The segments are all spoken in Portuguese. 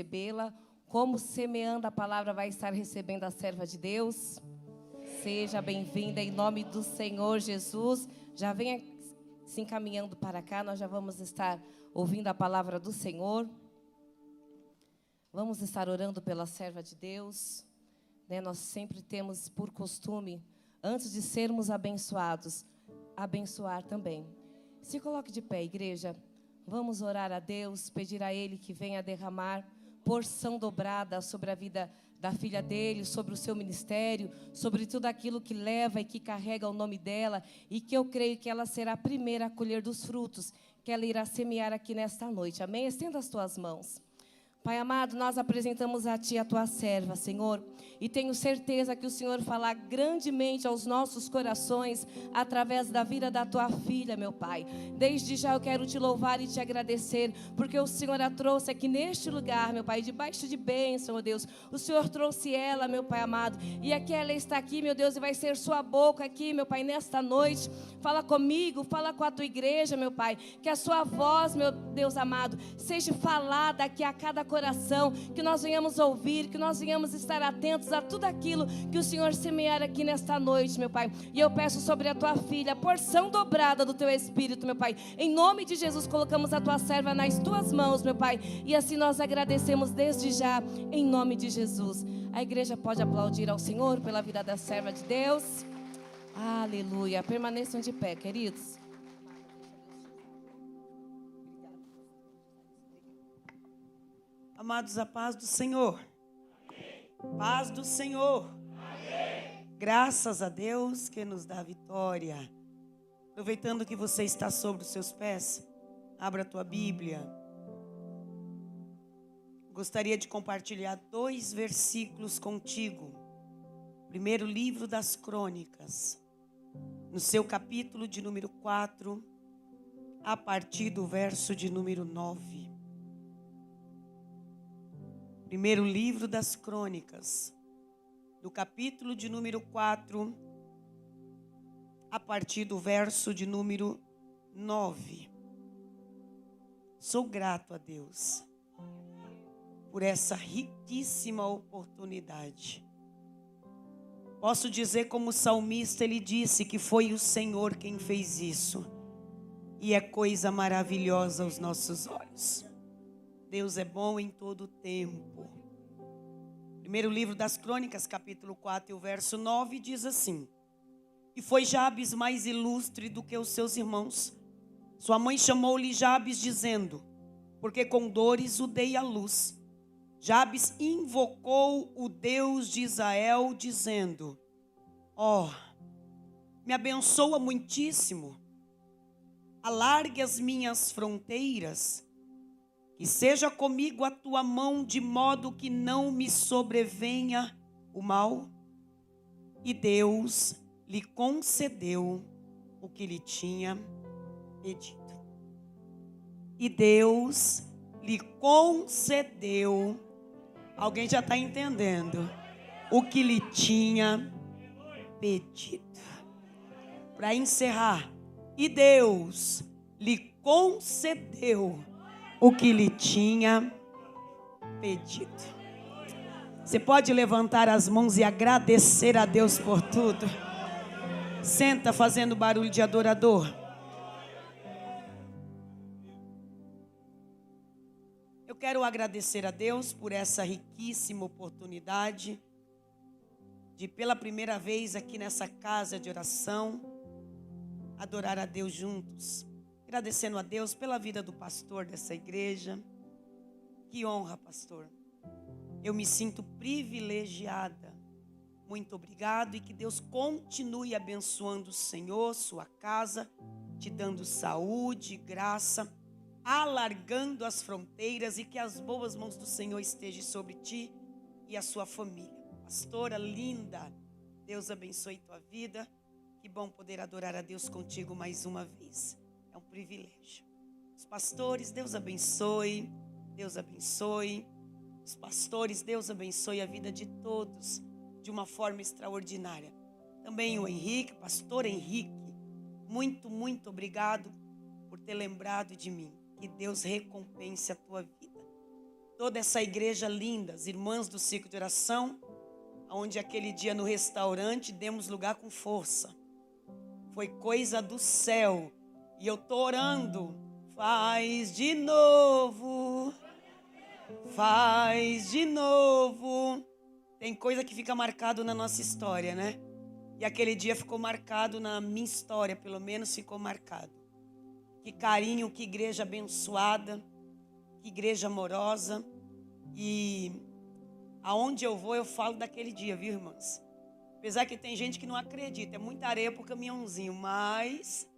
recebê-la, como semeando a palavra vai estar recebendo a serva de Deus. Seja bem-vinda em nome do Senhor Jesus. Já venha se encaminhando para cá, nós já vamos estar ouvindo a palavra do Senhor. Vamos estar orando pela serva de Deus. Nós sempre temos por costume, antes de sermos abençoados, abençoar também. Se coloque de pé, igreja. Vamos orar a Deus, pedir a Ele que venha derramar porção dobrada sobre a vida da filha dele, sobre o seu ministério, sobre tudo aquilo que leva e que carrega o nome dela, e que eu creio que ela será a primeira a colher dos frutos que ela irá semear aqui nesta noite. Amém? Estenda as tuas mãos. Pai amado, nós apresentamos a Ti a Tua serva, Senhor, e tenho certeza que o Senhor falar grandemente aos nossos corações através da vida da Tua filha, meu Pai. Desde já eu quero Te louvar e Te agradecer, porque o Senhor a trouxe aqui neste lugar, meu Pai, debaixo de bênção, meu Deus. O Senhor trouxe ela, meu Pai amado, e aqui ela está aqui, meu Deus, e vai ser Sua boca aqui, meu Pai, nesta noite. Fala comigo, fala com a Tua igreja, meu Pai, que a Sua voz, meu Deus amado, seja falada aqui a cada coração, que nós venhamos ouvir, que nós venhamos estar atentos a tudo aquilo que o Senhor semear aqui nesta noite, meu Pai. E eu peço sobre a Tua filha a porção dobrada do Teu Espírito, meu Pai. Em nome de Jesus, colocamos a Tua serva nas Tuas mãos, meu Pai, e assim nós agradecemos desde já, em nome de Jesus. A igreja pode aplaudir ao Senhor pela vida da serva de Deus. Aleluia. Permaneçam de pé, queridos. Amados, a paz do Senhor. Amém. Paz do Senhor. Amém. Graças a Deus que nos dá vitória. Aproveitando que você está sobre os seus pés, abra a tua Bíblia. Gostaria de compartilhar 2 versículos contigo. Primeiro livro das Crônicas, no seu capítulo de número 4, a partir do verso de número 9. Primeiro livro das Crônicas, do capítulo de número 4, a partir do verso de número 9. Sou grato a Deus por essa riquíssima oportunidade. Posso dizer como o salmista, ele disse que foi o Senhor quem fez isso. E é coisa maravilhosa aos nossos olhos. Deus é bom em todo o tempo. Primeiro livro das Crônicas, capítulo 4, e o verso 9 diz assim: E foi Jabes mais ilustre do que os seus irmãos. Sua mãe chamou-lhe Jabes, dizendo: Porque com dores o dei à luz. Jabes invocou o Deus de Israel, dizendo: me abençoa muitíssimo, alargue as minhas fronteiras, e seja comigo a tua mão, de modo que não me sobrevenha o mal. E Deus lhe concedeu o que lhe tinha pedido. E Deus lhe concedeu, alguém já está entendendo, o que lhe tinha pedido. Para encerrar, e Deus lhe concedeu o que lhe tinha pedido. Você pode levantar as mãos e agradecer a Deus por tudo. Senta fazendo barulho de adorador. Eu quero agradecer a Deus por essa riquíssima oportunidade de, pela primeira vez aqui nessa casa de oração, adorar a Deus juntos. Agradecendo a Deus pela vida do pastor dessa igreja. Que honra, pastor. Eu me sinto privilegiada. Muito obrigado, e que Deus continue abençoando o Senhor, sua casa, te dando saúde, graça, alargando as fronteiras, e que as boas mãos do Senhor estejam sobre ti e a sua família. Pastora linda, Deus abençoe tua vida. Que bom poder adorar a Deus contigo mais uma vez. É um privilégio. Os pastores, Deus abençoe. Deus abençoe. Os pastores, Deus abençoe a vida de todos de uma forma extraordinária. Também o Henrique, pastor Henrique, muito, muito obrigado por ter lembrado de mim. Que Deus recompense a tua vida. toda essa igreja linda, as irmãs do ciclo de oração, onde aquele dia no restaurante demos lugar com força. Foi coisa do céu. E eu tô orando. Faz de novo. Faz de novo. Tem coisa que fica marcado na nossa história, né? E aquele dia ficou marcado na minha história, pelo menos ficou marcado. Que carinho, que igreja abençoada, que igreja amorosa. E aonde eu vou, eu falo daquele dia, viu, irmãs? Apesar que tem gente que não acredita, é muita areia pro caminhãozinho, mas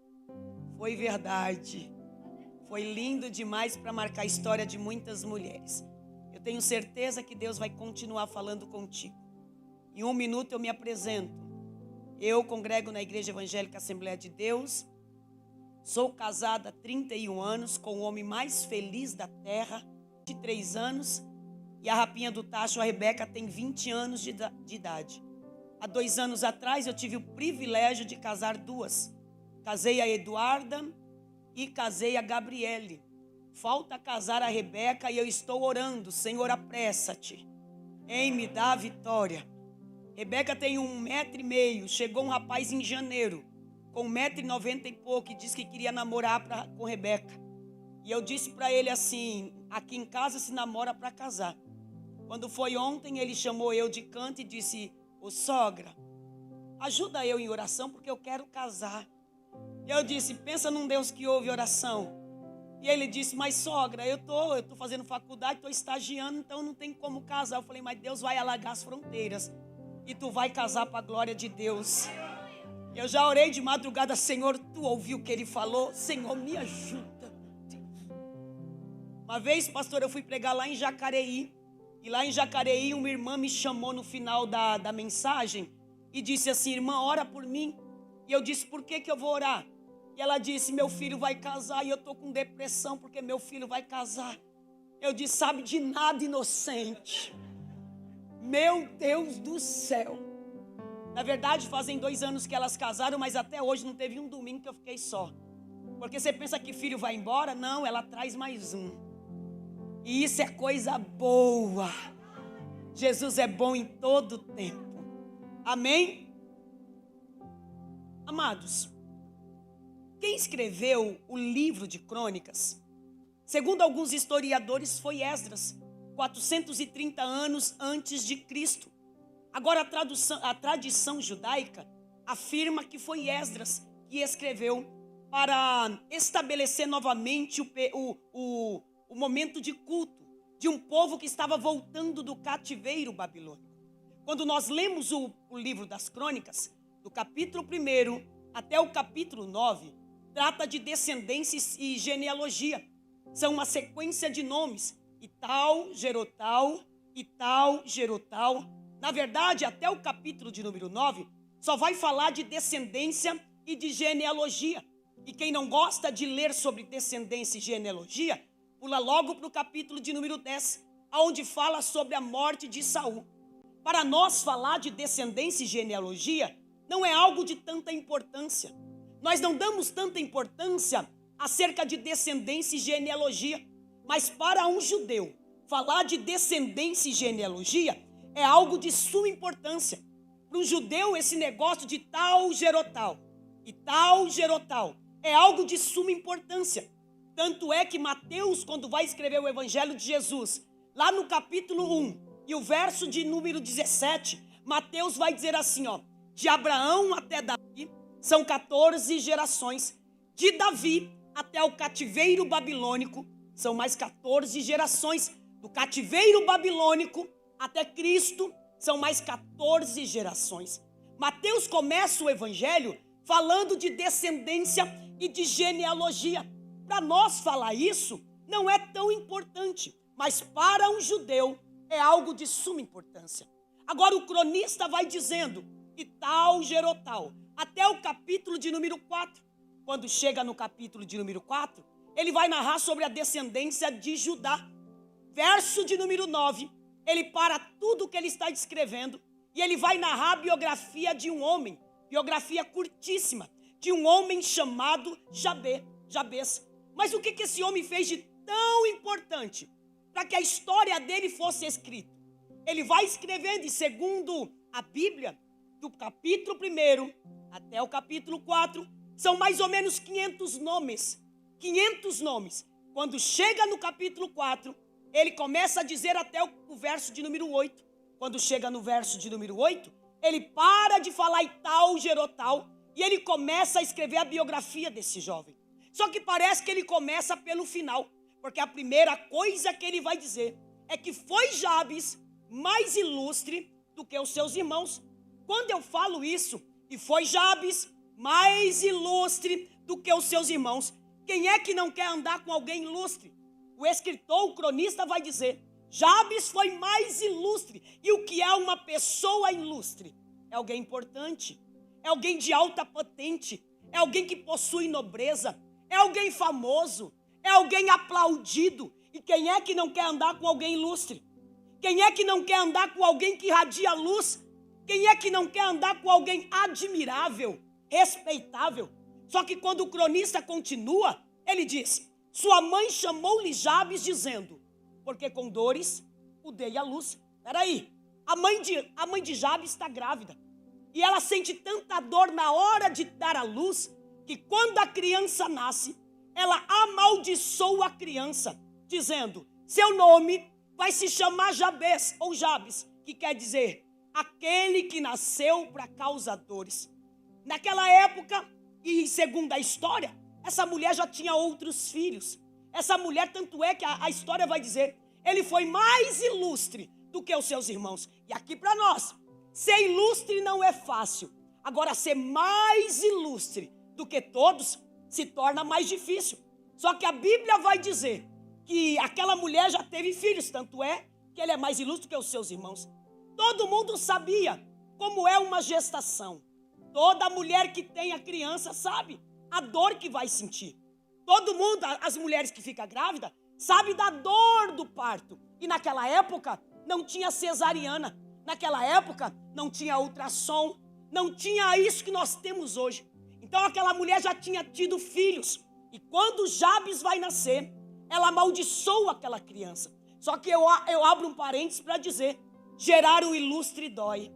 foi verdade. Foi lindo demais para marcar a história de muitas mulheres. Eu tenho certeza que Deus vai continuar falando contigo. Em 1 minuto eu me apresento. Eu congrego na Igreja Evangélica Assembleia de Deus. Sou casada há 31 anos com o homem mais feliz da terra, 23 anos. E a rapinha do tacho, a Rebeca, tem 20 anos de idade. Há 2 anos atrás eu tive o privilégio de casar 2. Casei a Eduarda e casei a Gabriele. Falta casar a Rebeca e eu estou orando. Senhor, apressa-te em me dar a vitória. Rebeca tem 1,5 m. Chegou um rapaz em janeiro com 1,90 m e pouco e disse que queria namorar com Rebeca. E eu disse para ele assim, aqui em casa se namora para casar. Quando foi ontem, ele chamou eu de canto e disse, ô sogra, ajuda eu em oração porque eu quero casar. Eu disse, pensa num Deus que ouve oração. E ele disse, mas sogra, eu tô fazendo faculdade, estou estagiando, então não tem como casar. Eu falei, mas Deus vai alargar as fronteiras e tu vai casar para a glória de Deus. Eu já orei de madrugada, Senhor, tu ouviu o que ele falou? Senhor, me ajuda. Uma vez, pastor, eu fui pregar lá em Jacareí. E lá em Jacareí, uma irmã me chamou no final da mensagem e disse assim, irmã, ora por mim. E eu disse, por que eu vou orar? E ela disse, meu filho vai casar e eu estou com depressão porque meu filho vai casar. Eu disse, sabe de nada, inocente. Meu Deus do céu. Na verdade, fazem 2 anos que elas casaram, mas até hoje não teve um domingo que eu fiquei só. Porque você pensa que filho vai embora? Não, ela traz mais um. E isso é coisa boa. Jesus é bom em todo tempo. Amém? Amados, quem escreveu o livro de Crônicas, segundo alguns historiadores, foi Esdras, 430 anos antes de Cristo. Agora a tradição judaica afirma que foi Esdras que escreveu para estabelecer novamente o momento de culto de um povo que estava voltando do cativeiro babilônico. Quando nós lemos o livro das Crônicas, do capítulo 1 até o capítulo 9, trata de descendências e genealogia. São uma sequência de nomes, Ital, Gerotal, Ital, Gerotal. Na verdade, até o capítulo de número 9, só vai falar de descendência e de genealogia. E quem não gosta de ler sobre descendência e genealogia, pula logo para o capítulo de número 10, onde fala sobre a morte de Saul. Para nós, falar de descendência e genealogia não é algo de tanta importância. Nós não damos tanta importância acerca de descendência e genealogia. Mas para um judeu, falar de descendência e genealogia é algo de suma importância. Para um judeu, esse negócio de tal gerotal e tal gerotal é algo de suma importância. Tanto é que Mateus, quando vai escrever o Evangelho de Jesus, lá no capítulo 1 e o verso de número 17, Mateus vai dizer assim, ó, de Abraão até Davi são 14 gerações, de Davi até o cativeiro babilônico são mais 14 gerações, do cativeiro babilônico até Cristo são mais 14 gerações. Mateus começa o Evangelho falando de descendência e de genealogia. Para nós falar isso não é tão importante, mas para um judeu é algo de suma importância. Agora o cronista vai dizendo, e tal, gerotal, até o capítulo de número 4. Quando chega no capítulo de número 4, ele vai narrar sobre a descendência de Judá. Verso de número 9, ele para tudo que ele está descrevendo e ele vai narrar a biografia de um homem, biografia curtíssima, de um homem chamado Jabes. Mas o que esse homem fez de tão importante? para que a história dele fosse escrita. Ele vai escrevendo, e segundo a Bíblia, do capítulo 1 até o capítulo 4, são mais ou menos 500 nomes. 500 nomes. Quando chega no capítulo 4, ele começa a dizer até o verso de número 8. Quando chega no verso de número 8, ele para de falar e tal, gerou tal, e ele começa a escrever a biografia desse jovem. Só que parece que ele começa pelo final, porque a primeira coisa que ele vai dizer é que foi Jabes mais ilustre do que os seus irmãos. Quando eu falo isso, e foi Jabes mais ilustre do que os seus irmãos, quem é que não quer andar com alguém ilustre? O escritor, o cronista vai dizer, Jabes foi mais ilustre. E o que é uma pessoa ilustre? É alguém importante, é alguém de alta patente, é alguém que possui nobreza, é alguém famoso, é alguém aplaudido. E quem é que não quer andar com alguém ilustre? Quem é que não quer andar com alguém que irradia luz? Quem é que não quer andar com alguém admirável, respeitável? Só que quando o cronista continua, ele diz, sua mãe chamou-lhe Jabes dizendo, porque com dores o dei à luz. Peraí, a mãe de Jabes está grávida. E ela sente tanta dor na hora de dar à luz, que quando a criança nasce, ela amaldiçoa a criança, dizendo, seu nome vai se chamar Jabes, ou Jabes, que quer dizer, aquele que nasceu para causar dores. Naquela época, e segundo a história, essa mulher já tinha outros filhos. Essa mulher, tanto é que a história vai dizer, ele foi mais ilustre do que os seus irmãos. E aqui para nós, ser ilustre não é fácil. Agora, ser mais ilustre do que todos se torna mais difícil. Só que a Bíblia vai dizer que aquela mulher já teve filhos, tanto é que ele é mais ilustre que os seus irmãos. Todo mundo sabia como é uma gestação. Toda mulher que tem a criança sabe a dor que vai sentir. Todo mundo, as mulheres que ficam grávidas, sabe da dor do parto. E naquela época não tinha cesariana. Naquela época não tinha ultrassom. Não tinha isso que nós temos hoje. Então aquela mulher já tinha tido filhos. E quando Jabes vai nascer, ela amaldiçoa aquela criança. Só que eu abro um parênteses para dizer, gerar o ilustre dói.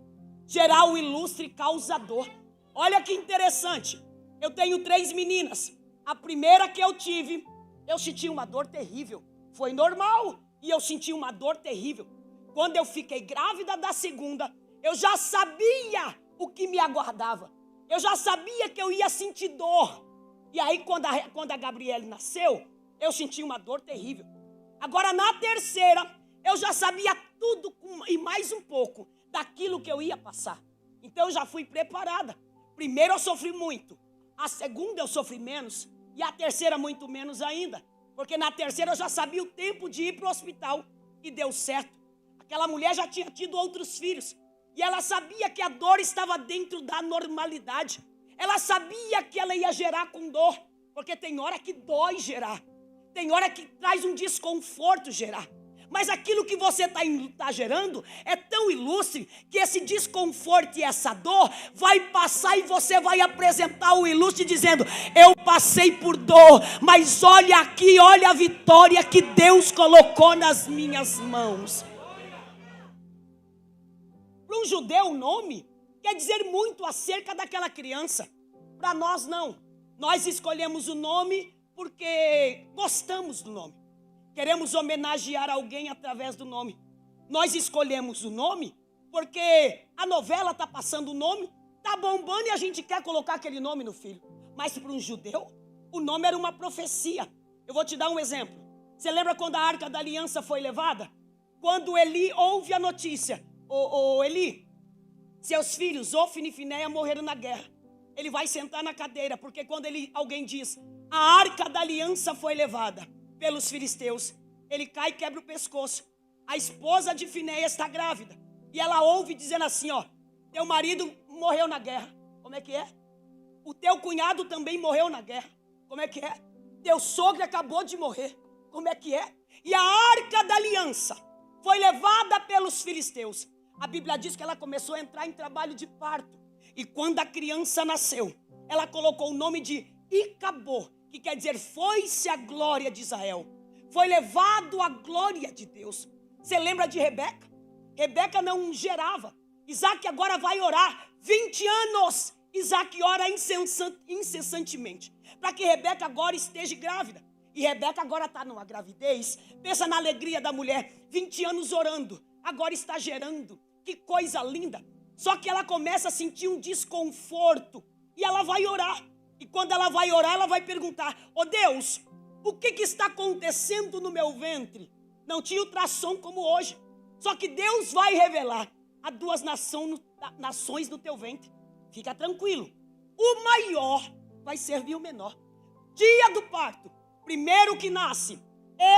Gerar o ilustre causa dor. Olha que interessante. Eu tenho 3 meninas. A primeira que eu tive, eu senti uma dor terrível. Foi normal e eu senti uma dor terrível. Quando eu fiquei grávida da segunda, eu já sabia o que me aguardava. Eu já sabia que eu ia sentir dor. E aí quando a Gabriele nasceu, eu senti uma dor terrível. Agora na terceira, eu já sabia tudo e mais um pouco daquilo que eu ia passar. Então eu já fui preparada. Primeiro eu sofri muito. A segunda eu sofri menos. E a terceira muito menos ainda. Porque na terceira eu já sabia o tempo de ir para o hospital. E deu certo. Aquela mulher já tinha tido outros filhos. E ela sabia que a dor estava dentro da normalidade. Ela sabia que ela ia gerar com dor. Porque tem hora que dói gerar. Tem hora que traz um desconforto gerar. Mas aquilo que você está gerando é tão ilustre que esse desconforto e essa dor vai passar e você vai apresentar o ilustre dizendo, eu passei por dor, mas olha aqui, olha a vitória que Deus colocou nas minhas mãos. Para um judeu o nome quer dizer muito acerca daquela criança. Para nós não. Nós escolhemos o nome porque gostamos do nome. Queremos homenagear alguém através do nome. Nós escolhemos o nome porque a novela está passando o nome, está bombando e a gente quer colocar aquele nome no filho. Mas para um judeu, o nome era uma profecia. Eu vou te dar um exemplo. Você lembra quando a Arca da Aliança foi levada? Quando Eli ouve a notícia, Eli, seus filhos, Ofni e Finéia, morreram na guerra. Ele vai sentar na cadeira, porque quando alguém diz, a Arca da Aliança foi levada pelos filisteus, ele cai e quebra o pescoço. A esposa de Finéia está grávida. E ela ouve dizendo assim, teu marido morreu na guerra. Como é que é? O teu cunhado também morreu na guerra. Como é que é? Teu sogro acabou de morrer. Como é que é? E a Arca da Aliança foi levada pelos filisteus. A Bíblia diz que ela começou a entrar em trabalho de parto. E quando a criança nasceu, ela colocou o nome de Icabô, que quer dizer, foi-se a glória de Israel. foi levado à glória de Deus. Você lembra de Rebeca? Rebeca não gerava. Isaac agora vai orar 20 anos. Isaac ora incessantemente, para que Rebeca agora esteja grávida. E Rebeca agora está numa gravidez. Pensa na alegria da mulher, 20 anos orando, agora está gerando. Que coisa linda. Só que ela começa a sentir um desconforto. E ela vai orar. E quando ela vai orar, ela vai perguntar: ó Deus, o que está acontecendo no meu ventre? Não tinha ultrassom como hoje. Só que Deus vai revelar: há 2 nações no teu ventre. Fica tranquilo. O maior vai servir o menor. Dia do parto, primeiro que nasce,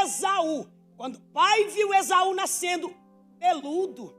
Esaú. Quando o pai viu Esaú nascendo, peludo,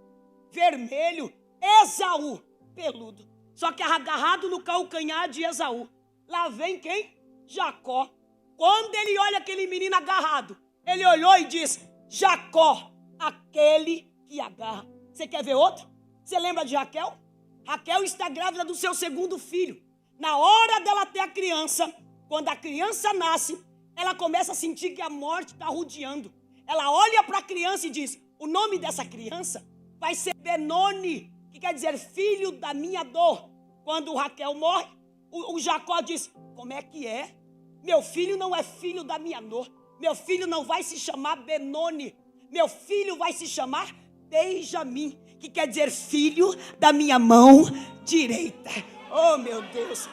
vermelho, Esaú, peludo. Só que agarrado no calcanhar de Esaú. Lá vem quem? Jacó. Quando ele olha aquele menino agarrado, ele olhou e diz: Jacó, aquele que agarra. Você quer ver outro? Você lembra de Raquel? Raquel está grávida do seu segundo filho. Na hora dela ter a criança, quando a criança nasce, ela começa a sentir que a morte está rodeando. Ela olha para a criança e diz: o nome dessa criança vai ser Benoni, que quer dizer filho da minha dor. Quando Raquel morre, o Jacó diz: como é que é? Meu filho não é filho da minha dor. Meu filho não vai se chamar Benoni. Meu filho vai se chamar Benjamim, que quer dizer filho da minha mão direita. Oh, meu Deus.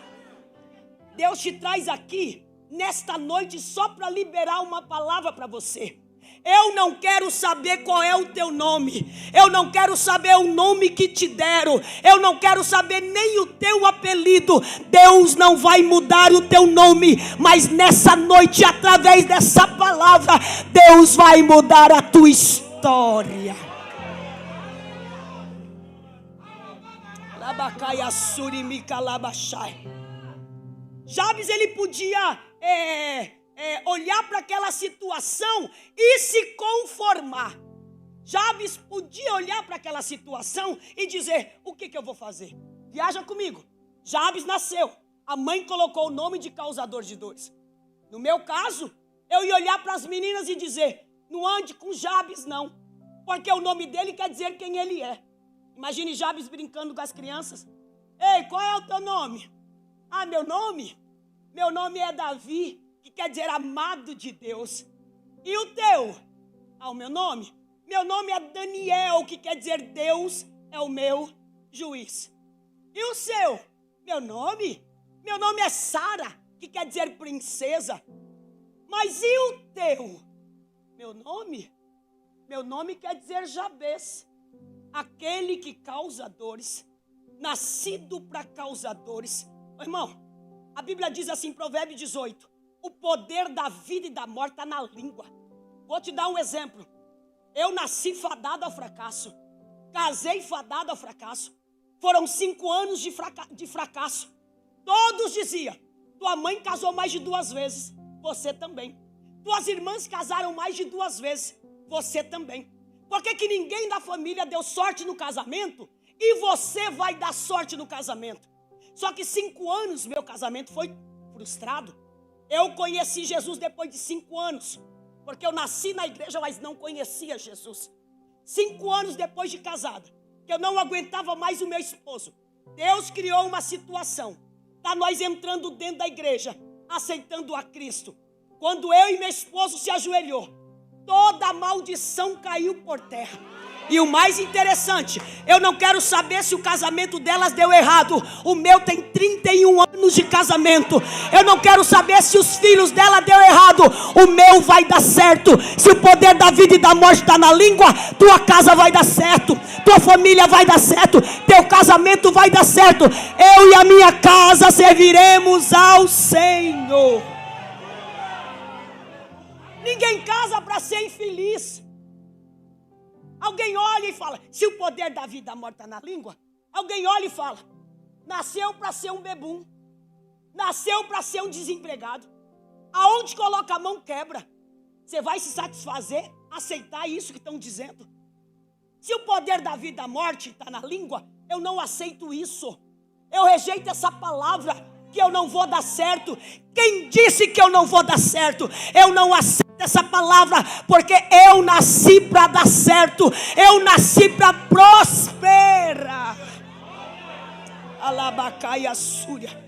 Deus te traz aqui nesta noite só para liberar uma palavra para você. Eu não quero saber qual é o teu nome. Eu não quero saber o nome que te deram. Eu não quero saber nem o teu apelido. Deus não vai mudar o teu nome. Mas nessa noite, através dessa palavra, Deus vai mudar a tua história. Jabes, ele podia olhar para aquela situação e se conformar. Jabes podia olhar para aquela situação e dizer: o que eu vou fazer? Viaja comigo. Jabes nasceu, a mãe colocou o nome de causador de dores. No meu caso, eu ia olhar para as meninas e dizer: não ande com Jabes não, porque o nome dele quer dizer quem ele é. Imagine Jabes brincando com as crianças. Ei, qual é o teu nome? Ah, meu nome? Meu nome é Davi, que quer dizer amado de Deus. E o teu? Ah, o meu nome? Meu nome é Daniel, que quer dizer Deus é o meu juiz. E o seu? Meu nome? Meu nome é Sara, que quer dizer princesa. Mas e o teu? Meu nome? Meu nome quer dizer Jabes, aquele que causa dores, nascido para causar dores. Irmão, a Bíblia diz assim, Provérbios 18, o poder da vida e da morte está na língua. Vou te dar um exemplo. Eu nasci fadado ao fracasso, casei fadado ao fracasso. Foram 5 anos de fracasso. Todos diziam: tua mãe casou mais de 2 vezes, você também. Tuas irmãs casaram mais de 2 vezes, você também. Por que ninguém da família deu sorte no casamento e você vai dar sorte no casamento? Só que 5 anos meu casamento foi frustrado. Eu conheci Jesus depois de 5 anos, porque eu nasci na igreja, mas não conhecia Jesus. 5 anos depois de casada, que eu não aguentava mais o meu esposo, Deus criou uma situação, para nós entrando dentro da igreja, aceitando a Cristo. Quando eu e meu esposo se ajoelhou, toda a maldição caiu por terra. E o mais interessante, eu não quero saber se o casamento delas deu errado. O meu tem 31 anos de casamento. Eu não quero saber se os filhos dela deu errado. O meu vai dar certo. Se o poder da vida e da morte está na língua, tua casa vai dar certo, tua família vai dar certo, teu casamento vai dar certo. Eu e a minha casa serviremos ao Senhor. Ninguém casa para ser infeliz. Alguém olha e fala, se o poder da vida e da morte está na língua, alguém olha e fala, nasceu para ser um bebum, nasceu para ser um desempregado. Aonde coloca a mão quebra. Você vai se satisfazer, aceitar isso que estão dizendo? Se o poder da vida e da morte está na língua, eu não aceito isso. Eu rejeito essa palavra, que eu não vou dar certo. Quem disse que eu não vou dar certo? Eu não aceito essa palavra, porque eu nasci para dar certo, eu nasci para prosperar. Alabacaia Súria.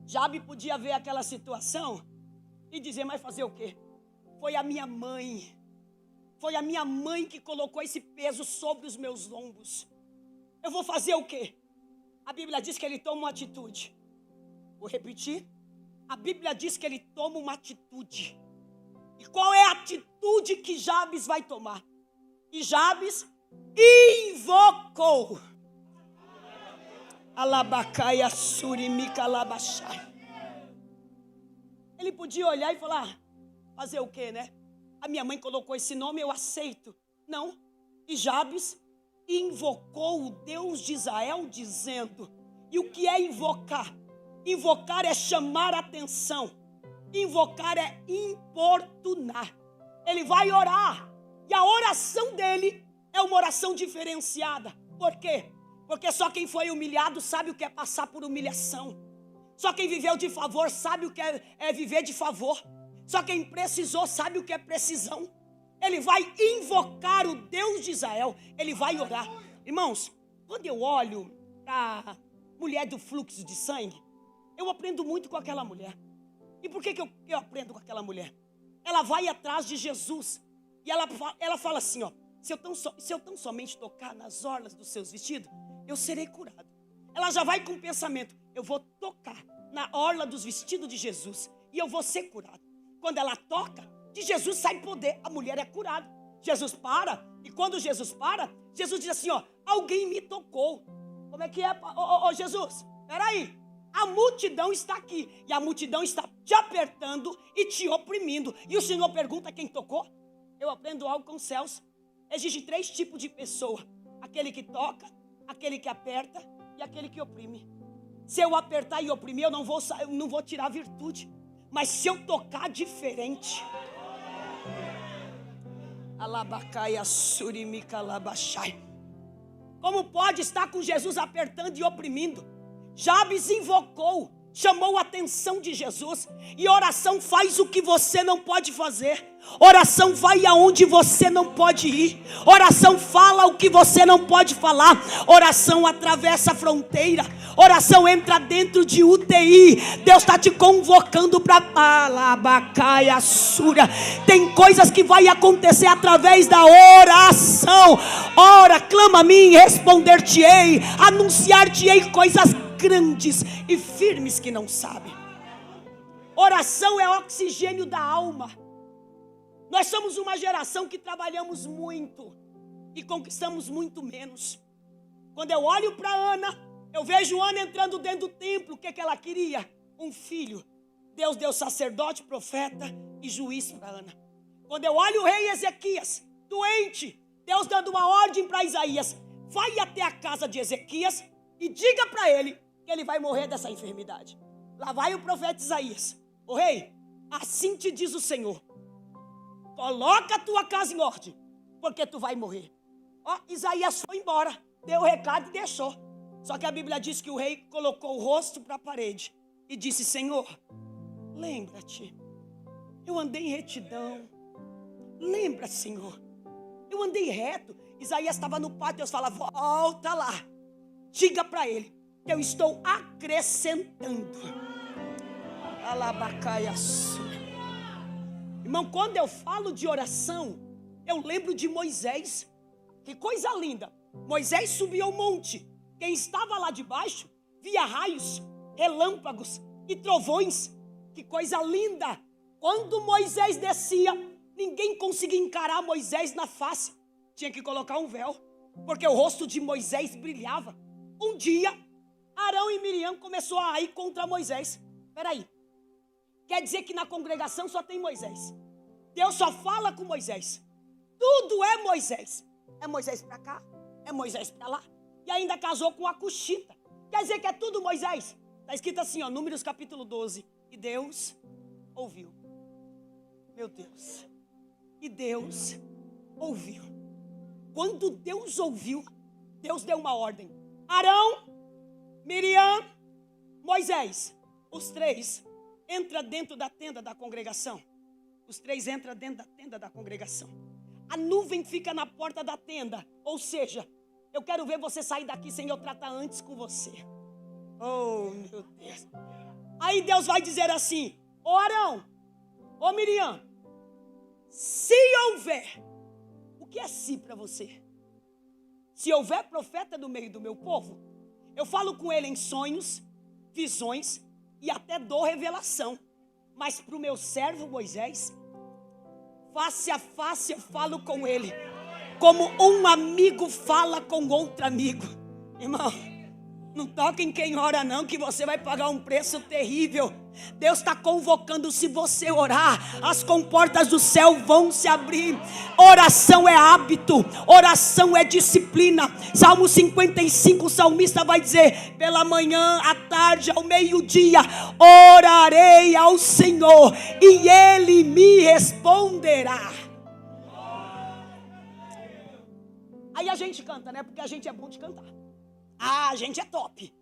Jabe podia ver aquela situação e dizer, mas fazer o quê? Foi a minha mãe que colocou esse peso sobre os meus ombros. Eu vou fazer o quê? A Bíblia diz que ele toma uma atitude. Vou repetir. A Bíblia diz que ele toma uma atitude. E qual é a atitude que Jabes vai tomar? E Jabes invocou. Alabacaia Surimika Alabachai. Ele podia olhar e falar, fazer o quê, né? A minha mãe colocou esse nome, eu aceito. Não. E Jabes invocou o Deus de Israel, dizendo, e o que é invocar? Invocar é chamar a atenção. Invocar é importunar. Ele vai orar. E a oração dele é uma oração diferenciada. Por quê? Porque só quem foi humilhado sabe o que é passar por humilhação. Só quem viveu de favor sabe o que é viver de favor. Só quem precisou sabe o que é precisão. Ele vai invocar o Deus de Israel. Ele vai orar. Irmãos, quando eu olho para a mulher do fluxo de sangue, eu aprendo muito com aquela mulher. E por que eu aprendo com aquela mulher? Ela vai atrás de Jesus. E ela fala assim, ó, se eu tão somente tocar nas orlas dos seus vestidos, eu serei curado. Ela já vai com o pensamento, eu vou tocar na orla dos vestidos de Jesus e eu vou ser curado. Quando ela toca, de Jesus sai poder, a mulher é curada. Jesus para, e quando Jesus para, Jesus diz assim, ó, alguém me tocou. Como é que é, Jesus? Peraí, a multidão está aqui, e a multidão está te apertando e te oprimindo. E o Senhor pergunta quem tocou? Eu aprendo algo com os céus. Existem 3 tipos de pessoa: aquele que toca, aquele que aperta e aquele que oprime. Se eu apertar e oprimir, eu não vou tirar a virtude. Mas se eu tocar diferente, Alabacaia Surimika Alabachai. Como pode estar com Jesus apertando e oprimindo? Jabes invocou, chamou a atenção de Jesus. E oração faz o que você não pode fazer. Oração vai aonde você não pode ir. Oração fala o que você não pode falar. Oração atravessa a fronteira. Oração entra dentro de UTI. Deus está te convocando para Alabacaia Súria. Tem coisas que vai acontecer através da oração. Ora, clama a mim, responder-te-ei, anunciar-te-ei coisas grandes e firmes que não sabe. Oração é oxigênio da alma. Nós somos uma geração que trabalhamos muito e conquistamos muito menos. Quando eu olho para Ana, eu vejo Ana entrando dentro do templo. O que ela queria? Um filho. Deus deu sacerdote, profeta e juiz para Ana. Quando eu olho o rei Ezequias, doente, Deus dando uma ordem para Isaías: vai até a casa de Ezequias e diga para ele que ele vai morrer dessa enfermidade. Lá vai o profeta Isaías: ô rei, assim te diz o Senhor, coloca a tua casa em ordem, porque tu vai morrer. Ó, Isaías foi embora, deu o recado e deixou. Só que a Bíblia diz que o rei colocou o rosto para a parede e disse: Senhor, lembra-te, eu andei em retidão. Lembra, Senhor, eu andei reto. Isaías estava no pátio, Deus fala: volta lá, diga para ele que eu estou acrescentando. Alabacaia. Irmão, quando eu falo de oração, eu lembro de Moisés. Que coisa linda. Moisés subiu ao monte. Quem estava lá debaixo via raios, relâmpagos e trovões. Que coisa linda. Quando Moisés descia, ninguém conseguia encarar Moisés na face. Tinha que colocar um véu, porque o rosto de Moisés brilhava. Um dia, Arão e Miriam começou a ir contra Moisés. Peraí, quer dizer que na congregação só tem Moisés? Deus só fala com Moisés. Tudo é Moisés. É Moisés para cá, é Moisés para lá. E ainda casou com a Cuxita. Quer dizer que é tudo Moisés? Está escrito assim, ó, Números capítulo 12. E Deus ouviu. Meu Deus. E Deus ouviu. Quando Deus ouviu, Deus deu uma ordem. Arão, Miriam, Moisés, os 3, entra dentro da tenda da congregação. Os 3 entram dentro da tenda da congregação. A nuvem fica na porta da tenda. Ou seja, eu quero ver você sair daqui sem eu tratar antes com você. Oh, meu Deus. Aí Deus vai dizer assim: ô Arão, ô Miriam, se houver, o que é se para você? Se houver profeta no meio do meu povo, eu falo com ele em sonhos, visões e até dou revelação. Mas para o meu servo Moisés, face a face eu falo com ele, como um amigo fala com outro amigo. Irmão, não toque em quem ora não, que você vai pagar um preço terrível. Deus está convocando, se você orar, as comportas do céu vão se abrir. Oração é hábito, oração é disciplina. Salmo 55, o salmista vai dizer: pela manhã, à tarde, ao meio-dia, orarei ao Senhor e Ele me responderá. Aí a gente canta, né? Porque a gente é bom de cantar. A gente é top.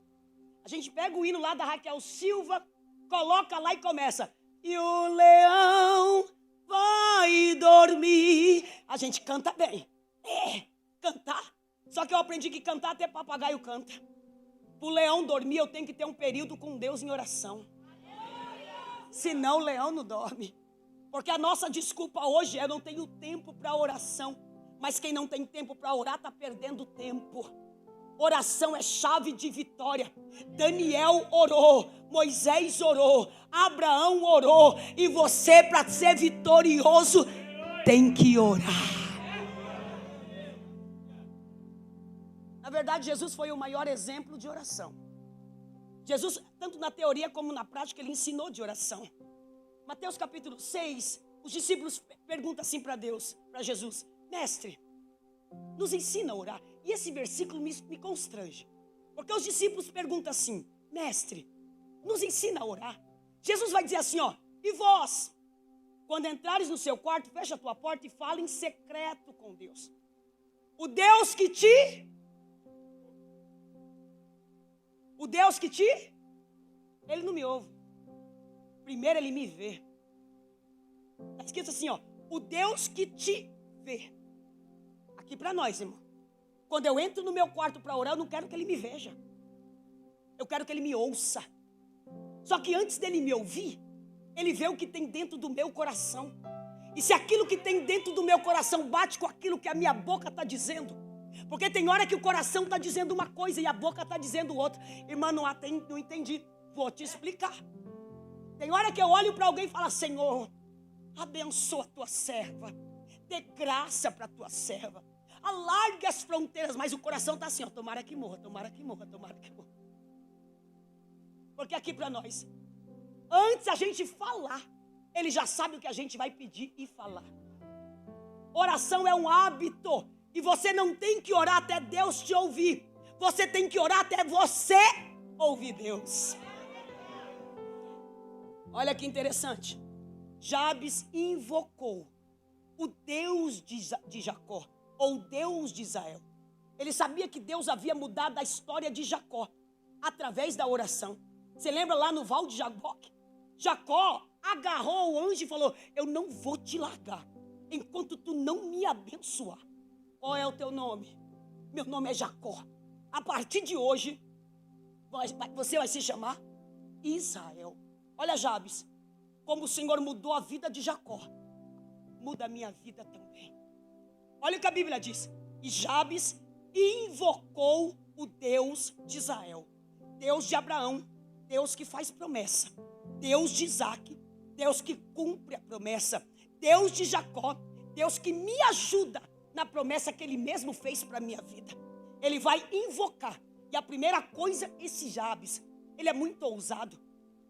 A gente pega o hino lá da Raquel Silva, coloca lá e começa: e o leão vai dormir. A gente canta bem. Cantar. Só que eu aprendi que cantar até papagaio canta. Para o leão dormir, eu tenho que ter um período com Deus em oração. Senão o leão não dorme. Porque a nossa desculpa hoje é: eu não tenho tempo para oração. Mas quem não tem tempo para orar está perdendo tempo. Oração é chave de vitória. Daniel orou, Moisés orou, Abraão orou. E você, para ser vitorioso, tem que orar. Na verdade, Jesus foi o maior exemplo de oração. Jesus, tanto na teoria como na prática, ele ensinou de oração. Mateus capítulo 6, os discípulos perguntam assim para Deus, para Jesus: mestre, nos ensina a orar. E esse versículo me constrange. Porque os discípulos perguntam assim: mestre, nos ensina a orar. Jesus vai dizer assim, ó: e vós, quando entrares no seu quarto, fecha a tua porta e fala em secreto com Deus. O Deus que te... Ele não me ouve. Primeiro ele me vê. Está escrito assim, ó: o Deus que te vê. Aqui para nós, irmão. Quando eu entro no meu quarto para orar, eu não quero que ele me veja. Eu quero que ele me ouça. Só que antes dele me ouvir, ele vê o que tem dentro do meu coração. E se aquilo que tem dentro do meu coração bate com aquilo que a minha boca está dizendo. Porque tem hora que o coração está dizendo uma coisa e a boca está dizendo outra. Irmã, não entendi. Vou te explicar. Tem hora que eu olho para alguém e falo: Senhor, abençoa a tua serva. Dê graça para a tua serva. Alargue as fronteiras, mas o coração está assim, ó: tomara que morra, tomara que morra, tomara que morra. Porque aqui para nós, antes a gente falar, ele já sabe o que a gente vai pedir e falar. Oração é um hábito, e você não tem que orar até Deus te ouvir. Você tem que orar até você ouvir Deus. Olha que interessante. Jabes invocou o Deus de Jacó, ou Deus de Israel. Ele sabia que Deus havia mudado a história de Jacó através da oração. Você lembra lá no Val de Jaboque? Jacó agarrou o anjo e falou: eu não vou te largar enquanto tu não me abençoar. Qual é o teu nome? Meu nome é Jacó. A partir de hoje, você vai se chamar Israel. Olha, Jabes, como o Senhor mudou a vida de Jacó, muda a minha vida também. Olha o que a Bíblia diz: e Jabes invocou o Deus de Israel, Deus de Abraão, Deus que faz promessa, Deus de Isaac, Deus que cumpre a promessa, Deus de Jacó, Deus que me ajuda na promessa que Ele mesmo fez para a minha vida. Ele vai invocar, e a primeira coisa, esse Jabes, ele é muito ousado,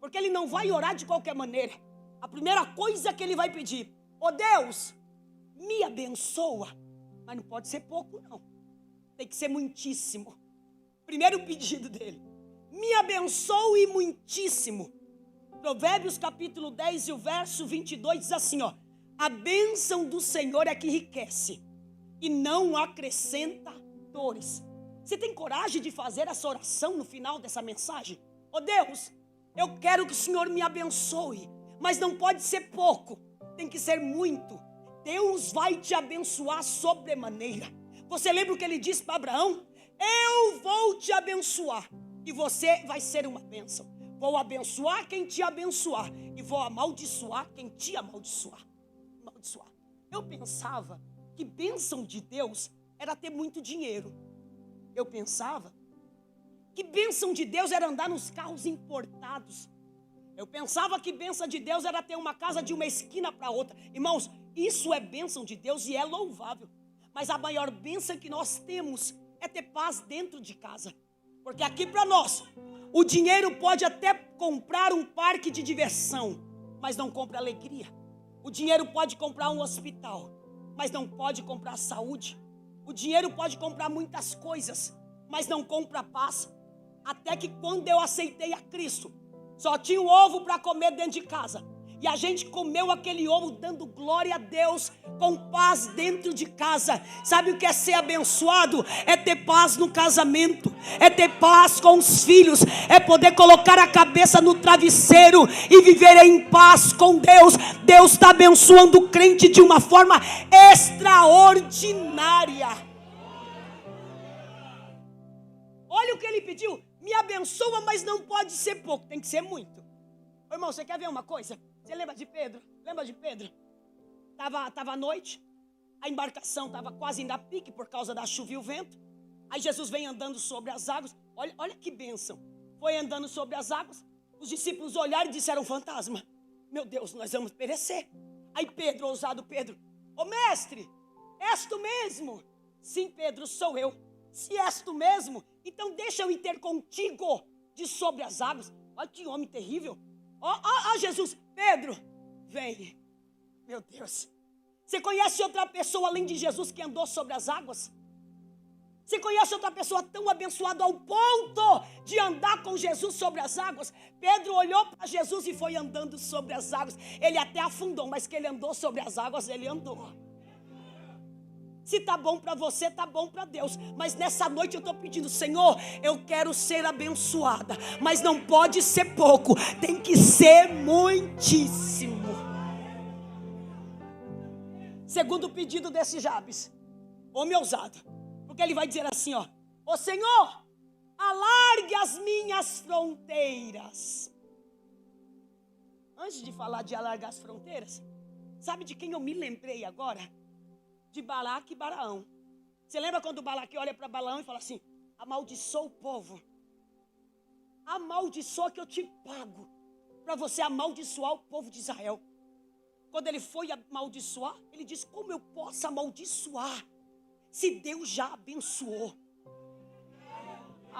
porque ele não vai orar de qualquer maneira. A primeira coisa que ele vai pedir: ó Deus, me abençoa. Mas não pode ser pouco não, tem que ser muitíssimo. Primeiro pedido dele: me abençoe muitíssimo. Provérbios capítulo 10 e o verso 22 diz assim, ó: a bênção do Senhor é que enriquece e não acrescenta dores. Você tem coragem de fazer essa oração no final dessa mensagem? Ó Deus, eu quero que o Senhor me abençoe, mas não pode ser pouco. tem que ser muito. Deus vai te abençoar sobremaneira. Você lembra o que ele disse para Abraão? Eu vou te abençoar e você vai ser uma bênção. Vou abençoar quem te abençoar e vou amaldiçoar quem te amaldiçoar. Eu pensava que bênção de Deus era ter muito dinheiro. Eu pensava que bênção de Deus era andar nos carros importados. Eu pensava que bênção de Deus era ter uma casa de uma esquina para outra. Irmãos, isso é bênção de Deus e é louvável. Mas a maior bênção que nós temos é ter paz dentro de casa. Porque aqui para nós, o dinheiro pode até comprar um parque de diversão, mas não compra alegria. O dinheiro pode comprar um hospital, mas não pode comprar saúde. O dinheiro pode comprar muitas coisas, mas não compra paz. Até que quando eu aceitei a Cristo, só tinha um ovo para comer dentro de casa. E a gente comeu aquele ovo dando glória a Deus, com paz dentro de casa. Sabe o que é ser abençoado? É ter paz no casamento, é ter paz com os filhos, é poder colocar a cabeça no travesseiro e viver em paz com Deus. Deus está abençoando o crente de uma forma extraordinária. Olha o que ele pediu: me abençoa, mas não pode ser pouco, tem que ser muito. Ô, irmão, você quer ver uma coisa? Você lembra de Pedro? Tava à noite, a embarcação estava quase indo a pique por causa da chuva e o vento. Aí Jesus vem andando sobre as águas. Olha que bênção. Foi andando sobre as águas. Os discípulos olharam e disseram: fantasma. Meu Deus, nós vamos perecer. Aí Pedro, ousado Pedro: ô mestre, és tu mesmo? Sim, Pedro, sou eu. Se és tu mesmo, então deixa eu ir ter contigo de sobre as águas. Olha que homem terrível. Ó Jesus, Pedro, vem. Meu Deus. Você conhece outra pessoa além de Jesus que andou sobre as águas? Você conhece outra pessoa tão abençoada ao ponto de andar com Jesus sobre as águas? Pedro olhou para Jesus e foi andando sobre as águas. Ele até afundou, mas que ele andou sobre as águas, ele andou. Se está bom para você, está bom para Deus. Mas nessa noite eu estou pedindo: Senhor, eu quero ser abençoada, mas não pode ser pouco, tem que ser muitíssimo. Segundo pedido desse Jabes, homem ousado, porque ele vai dizer assim: ó, ô Senhor, alargue as minhas fronteiras. Antes de falar de alargar as fronteiras, sabe de quem eu me lembrei agora? De Balaque e Balaão. Você lembra quando Balaque olha para Balaão e fala assim: amaldiçoa o povo, amaldiçoa que eu te pago para você amaldiçoar o povo de Israel. Quando ele foi amaldiçoar, ele disse: como eu posso amaldiçoar se Deus já abençoou?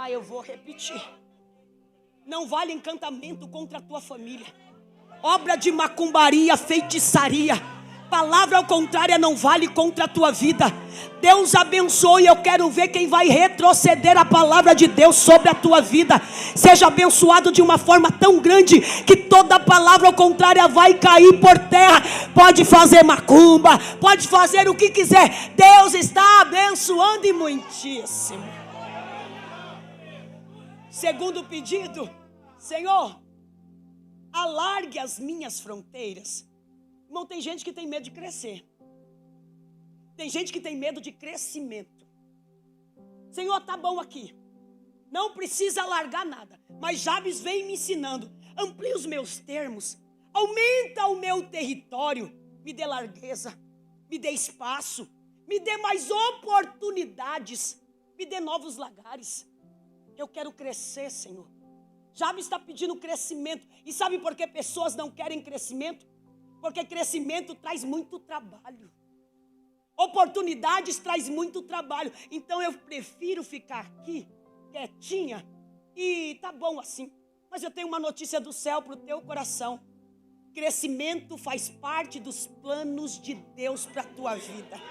Eu vou repetir: não vale encantamento contra a tua família, obra de macumbaria, feitiçaria, palavra ao contrário não vale contra a tua vida. Deus abençoe, eu quero ver quem vai retroceder a palavra de Deus sobre a tua vida. Seja abençoado de uma forma tão grande que toda palavra ao contrário vai cair por terra. Pode fazer macumba, pode fazer o que quiser, Deus está abençoando e muitíssimo. Segundo pedido: Senhor, alargue as minhas fronteiras. Irmão, tem gente que tem medo de crescer. Tem gente que tem medo de crescimento. Senhor, tá bom aqui, não precisa alargar nada, mas Jabes vem me ensinando: amplie os meus termos, aumenta o meu território, me dê largueza, me dê espaço, me dê mais oportunidades, me dê novos lagares. Eu quero crescer, Senhor. Jabes está pedindo crescimento. E sabe por que pessoas não querem crescimento? Porque crescimento traz muito trabalho. Oportunidades traz muito trabalho. Então eu prefiro ficar aqui, quietinha, e tá bom assim. Mas eu tenho uma notícia do céu para o teu coração: crescimento faz parte dos planos de Deus para a tua vida.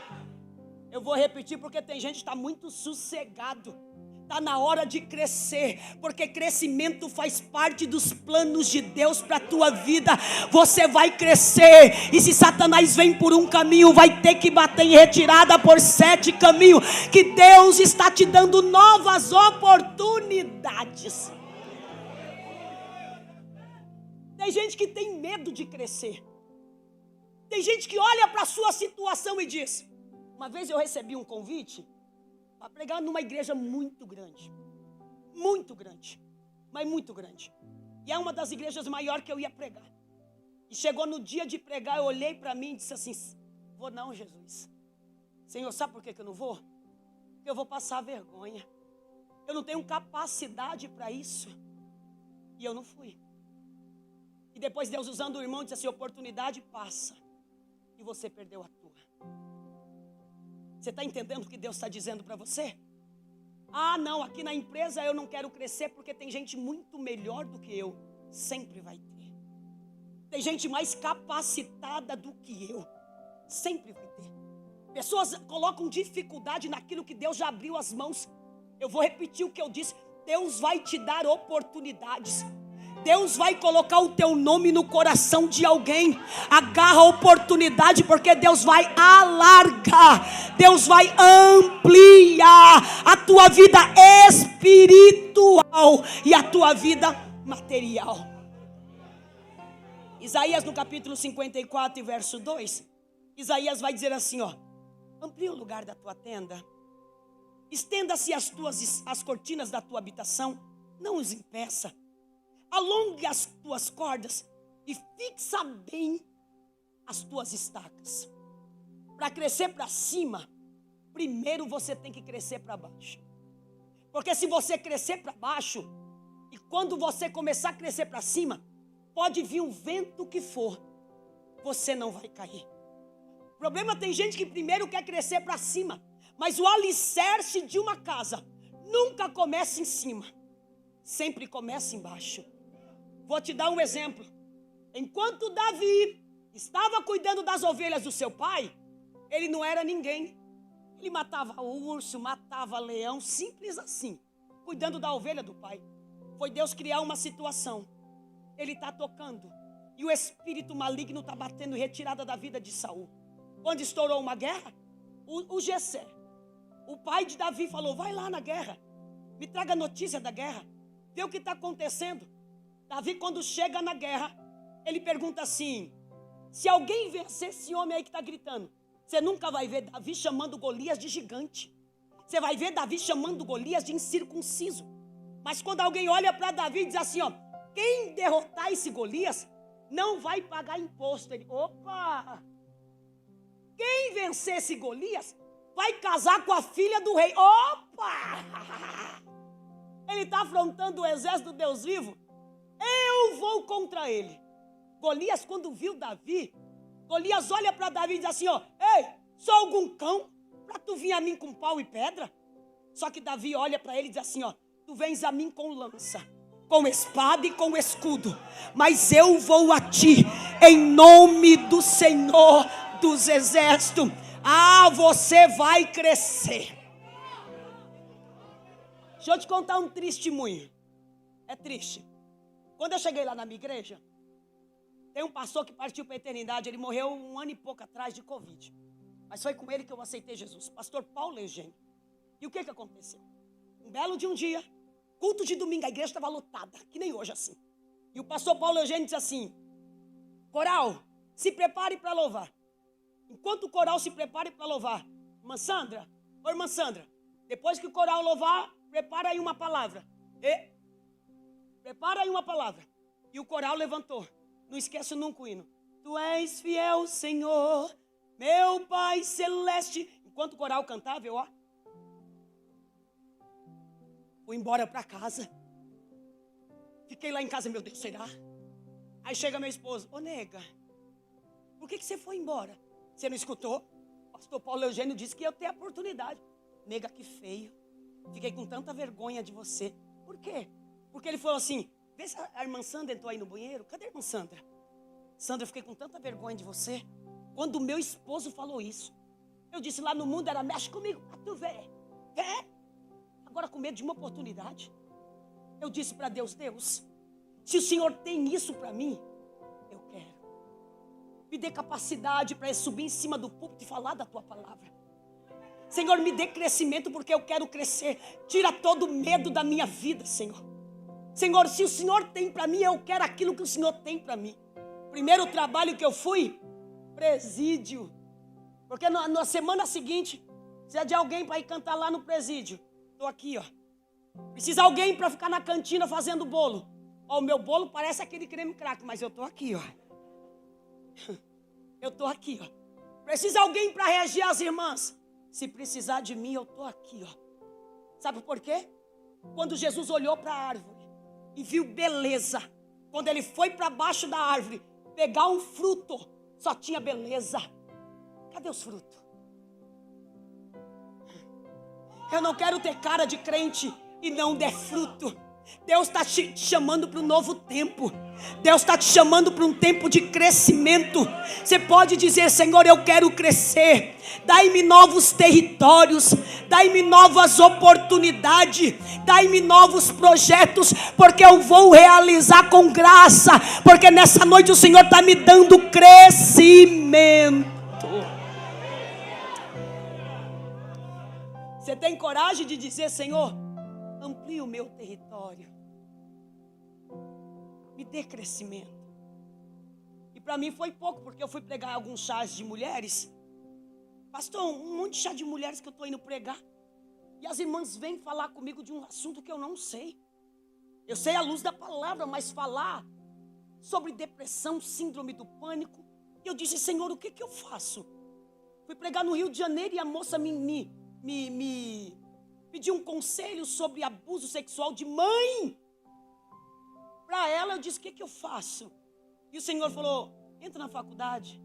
Eu vou repetir porque tem gente que está muito sossegado. Está na hora de crescer, porque crescimento faz parte dos planos de Deus para a tua vida. Você vai crescer, e se Satanás vem por um caminho, vai ter que bater em retirada por 7 caminhos, que Deus está te dando novas oportunidades. Tem gente que tem medo de crescer. Tem gente que olha para a sua situação e diz. Uma vez eu recebi um convite para pregar numa igreja muito grande. Muito grande. Mas muito grande. E é uma das igrejas maiores que eu ia pregar. E chegou no dia de pregar, eu olhei para mim e disse assim, vou não, Jesus. Senhor, sabe por que eu não vou? Porque eu vou passar vergonha. Eu não tenho capacidade para isso. E eu não fui. E depois Deus usando o irmão disse assim, oportunidade passa. E você perdeu a tua. Você está entendendo o que Deus está dizendo para você? Ah, não, aqui na empresa eu não quero crescer porque tem gente muito melhor do que eu. Sempre vai ter. Tem gente mais capacitada do que eu. Sempre vai ter. Pessoas colocam dificuldade naquilo que Deus já abriu as mãos. Eu vou repetir o que eu disse. Deus vai te dar oportunidades. Deus vai colocar o teu nome no coração de alguém. Agarra a oportunidade, porque Deus vai alargar, Deus vai ampliar a tua vida espiritual e a tua vida material. Isaías no capítulo 54 e verso 2, Isaías vai dizer assim, ó: amplia o lugar da tua tenda, estenda-se as cortinas da tua habitação, não os impeça. Alongue as tuas cordas e fixa bem as tuas estacas. Para crescer para cima, primeiro você tem que crescer para baixo. Porque se você crescer para baixo, e quando você começar a crescer para cima, pode vir o vento que for, você não vai cair. O problema, tem gente que primeiro quer crescer para cima, mas o alicerce de uma casa nunca começa em cima, sempre começa embaixo. Vou te dar um exemplo. Enquanto Davi estava cuidando das ovelhas do seu pai, ele não era ninguém. Ele matava urso, matava leão, simples assim, cuidando da ovelha do pai. Foi Deus criar uma situação. Ele está tocando e o espírito maligno está batendo retirada da vida de Saul. Quando estourou uma guerra, o Jessé, o pai de Davi, falou: vai lá na guerra, me traga notícia da guerra, vê o que está acontecendo. Davi, quando chega na guerra, ele pergunta assim: se alguém vencer esse homem aí que está gritando, você nunca vai ver Davi chamando Golias de gigante. Você vai ver Davi chamando Golias de incircunciso. Mas quando alguém olha para Davi e diz assim, ó: quem derrotar esse Golias não vai pagar imposto. Ele: opa! Quem vencer esse Golias vai casar com a filha do rei. Opa! Ele está afrontando o exército do Deus vivo. Eu vou contra ele. Golias, quando viu Davi, Golias olha para Davi e diz assim, ó: ei, sou algum cão para tu vir a mim com pau e pedra? Só que Davi olha para ele e diz assim, ó: tu vens a mim com lança, com espada e com escudo, mas eu vou a ti em nome do Senhor dos exércitos. Ah, você vai crescer. Deixa eu te contar um testemunho. É triste. Quando eu cheguei lá na minha igreja, tem um pastor que partiu para a eternidade. Ele morreu 1 ano e pouco atrás de Covid. Mas foi com ele que eu aceitei Jesus. Pastor Paulo Eugênio. E o que aconteceu? Um belo de um dia, culto de domingo, a igreja estava lotada, que nem hoje assim. E o pastor Paulo Eugênio disse assim: coral, se prepare para louvar. Enquanto o coral se prepare para louvar, irmã Sandra, depois que o coral louvar, prepara aí uma palavra. Prepara aí uma palavra. E o coral levantou. Não esqueça nunca o hino. Tu és fiel, Senhor, meu Pai celeste. Enquanto o coral cantava, eu fui embora para casa. Fiquei lá em casa, meu Deus, será? Aí chega meu esposo: ô nega, por que você foi embora? Você não escutou? Pastor Paulo Eugênio disse que eu tenho a oportunidade. Nega, que feio. Fiquei com tanta vergonha de você. Por quê? Porque ele falou assim: vê se a irmã Sandra entrou aí no banheiro. Cadê a irmã Sandra? Sandra, eu fiquei com tanta vergonha de você. Quando o meu esposo falou isso, eu disse: lá no mundo era mexe comigo pra tu ver. Agora com medo de uma oportunidade. Eu disse para Deus: Deus, se o Senhor tem isso para mim, eu quero. Me dê capacidade para subir em cima do púlpito e falar da tua palavra. Senhor, me dê crescimento, porque eu quero crescer. Tira todo o medo da minha vida, Senhor. Senhor, se o Senhor tem para mim, eu quero aquilo que o Senhor tem para mim. Primeiro trabalho que eu fui, Presídio. Porque na semana seguinte, precisa de alguém para ir cantar lá no presídio. Estou aqui, ó. Precisa de alguém para ficar na cantina fazendo bolo. Ó, o meu bolo parece aquele creme crack, mas eu estou aqui, ó. Eu estou aqui, ó. Precisa de alguém para reagir às irmãs. Se precisar de mim, eu estou aqui, ó. Sabe por quê? Quando Jesus olhou para a árvore e viu beleza, quando ele foi para baixo da árvore pegar um fruto, só tinha beleza. Cadê os frutos? Eu não quero ter cara de crente e não der fruto. Deus está te chamando para um novo tempo. Deus está te chamando para um tempo de crescimento. Você pode dizer: Senhor, eu quero crescer. Dai-me novos territórios. Dai-me novas oportunidades. Dai-me novos projetos. Porque eu vou realizar com graça. Porque nessa noite o Senhor está me dando crescimento. Você tem coragem de dizer: Senhor, amplie o meu território, me dê crescimento. E para mim foi pouco, porque eu fui pregar alguns chás de mulheres. Pastor, um monte de chá de mulheres que eu estou indo pregar, e as irmãs vêm falar comigo de um assunto que eu não sei. Eu sei a luz da palavra, mas falar sobre depressão, síndrome do pânico, eu disse: Senhor, o que eu faço? Fui pregar no Rio de Janeiro e a moça me pediu um conselho sobre abuso sexual de mãe. Para ela eu disse: o que eu faço? E o Senhor falou: entra na faculdade,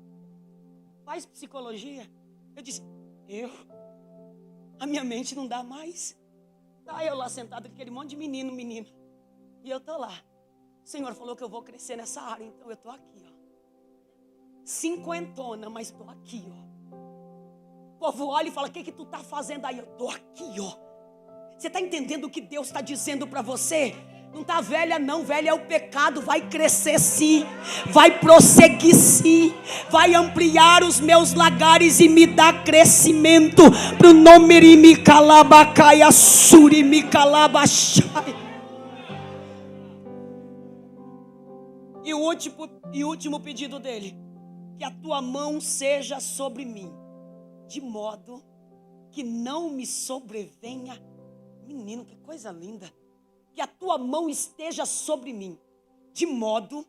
faz psicologia. Eu disse: a minha mente não dá mais. Tá eu lá sentado com aquele monte de menino. E eu tô lá. O Senhor falou que eu vou crescer nessa área, então eu tô aqui, ó. Cinquentona, mas tô aqui, ó. O povo olha e fala: o que tu tá fazendo aí? Eu tô aqui, ó. Você está entendendo o que Deus está dizendo para você? Não está velha não, velha é o pecado. Vai crescer sim, vai prosseguir sim, vai ampliar os meus lagares e me dar crescimento. Pro nome me calabacai, assuri me calabachai. E o último pedido dele: que a tua mão seja sobre mim, de modo que não me sobrevenha. Menino, que coisa linda. Que a tua mão esteja sobre mim, de modo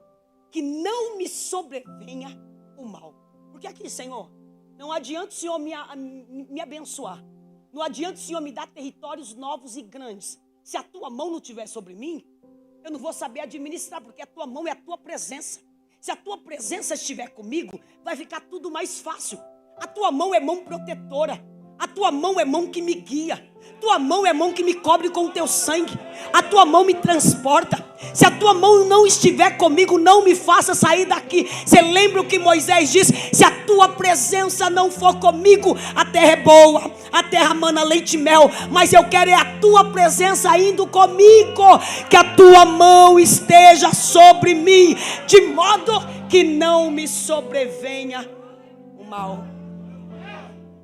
que não me sobrevenha o mal. Porque aqui, Senhor, não adianta o Senhor me abençoar. Não adianta o Senhor me dar territórios novos e grandes. Se a tua mão não estiver sobre mim, eu não vou saber administrar, porque a tua mão é a tua presença. Se a tua presença estiver comigo, vai ficar tudo mais fácil. A tua mão é mão protetora. A tua mão é mão que me guia. Tua mão é mão que me cobre com o teu sangue. A tua mão me transporta. Se a tua mão não estiver comigo, não me faça sair daqui. Você lembra o que Moisés disse? Se a tua presença não for comigo, a terra é boa, a terra mana leite e mel, mas eu quero é a tua presença indo comigo. Que a tua mão esteja sobre mim, de modo que não me sobrevenha o mal.